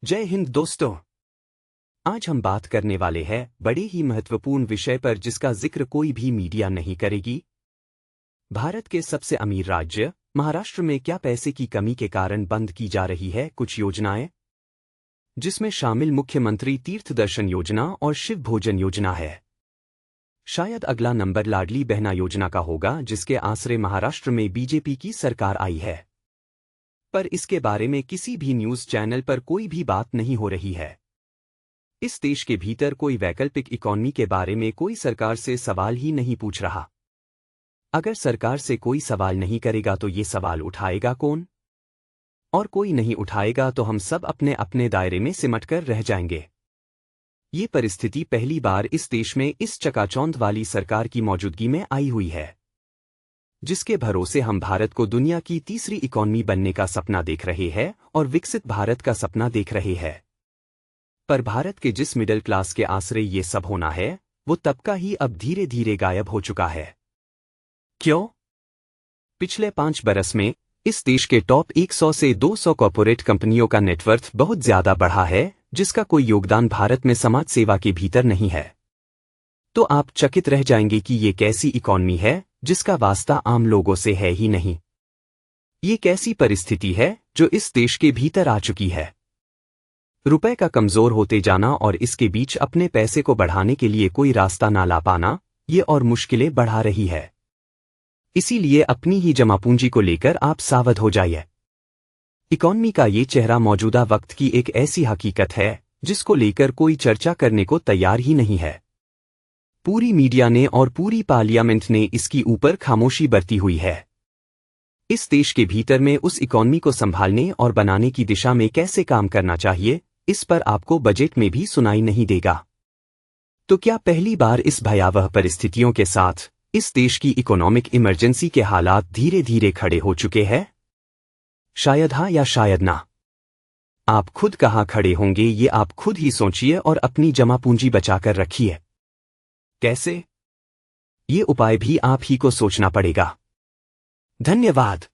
जय हिंद दोस्तों। आज हम बात करने वाले हैं बड़े ही महत्वपूर्ण विषय पर जिसका जिक्र कोई भी मीडिया नहीं करेगी। भारत के सबसे अमीर राज्य महाराष्ट्र में क्या पैसे की कमी के कारण बंद की जा रही है कुछ योजनाएं, जिसमें शामिल मुख्यमंत्री तीर्थ दर्शन योजना और शिव भोजन योजना है। शायद अगला नंबर लाडली बहना योजना का होगा, जिसके आसरे महाराष्ट्र में बीजेपी की सरकार आई है, पर इसके बारे में किसी भी न्यूज चैनल पर कोई भी बात नहीं हो रही है। इस देश के भीतर कोई वैकल्पिक इकॉनमी के बारे में कोई सरकार से सवाल ही नहीं पूछ रहा। अगर सरकार से कोई सवाल नहीं करेगा तो ये सवाल उठाएगा कौन? और कोई नहीं उठाएगा तो हम सब अपने अपने दायरे में सिमटकर रह जाएंगे। ये परिस्थिति पहली बार इस देश में इस चकाचौंध वाली सरकार की मौजूदगी में आई हुई है, जिसके भरोसे हम भारत को दुनिया की तीसरी इकॉनमी बनने का सपना देख रहे हैं और विकसित भारत का सपना देख रहे हैं। पर भारत के जिस मिडिल क्लास के आसरे ये सब होना है, वो तबका ही अब धीरे धीरे गायब हो चुका है। क्यों? पिछले 5 बरस में इस देश के टॉप 100 से 200 कॉर्पोरेट कंपनियों का नेटवर्थ बहुत ज्यादा बढ़ा है, जिसका कोई योगदान भारत में समाज सेवा के भीतर नहीं है। तो आप चकित रह जाएंगे कि ये कैसी इकॉनमी है जिसका वास्ता आम लोगों से है ही नहीं। ये कैसी परिस्थिति है जो इस देश के भीतर आ चुकी है। रुपए का कमजोर होते जाना और इसके बीच अपने पैसे को बढ़ाने के लिए कोई रास्ता ना ला पाना, ये और मुश्किलें बढ़ा रही है। इसीलिए अपनी ही जमा पूंजी को लेकर आप सावध हो जाइए। इकॉनमी का ये चेहरा मौजूदा वक्त की एक ऐसी हकीकत है जिसको लेकर कोई चर्चा करने को तैयार ही नहीं है। पूरी मीडिया ने और पूरी पार्लियामेंट ने इसकी ऊपर खामोशी बरती हुई है। इस देश के भीतर में उस इकॉनमी को संभालने और बनाने की दिशा में कैसे काम करना चाहिए, इस पर आपको बजट में भी सुनाई नहीं देगा। तो क्या पहली बार इस भयावह परिस्थितियों के साथ इस देश की इकोनॉमिक इमरजेंसी के हालात धीरे धीरे खड़े हो चुके हैं? शायद हाँ या शायद ना। आप खुद कहाँ खड़े होंगे ये आप खुद ही सोचिए और अपनी जमा पूंजी बचाकर रखिए। कैसे? ये उपाय भी आप ही को सोचना पड़ेगा। धन्यवाद।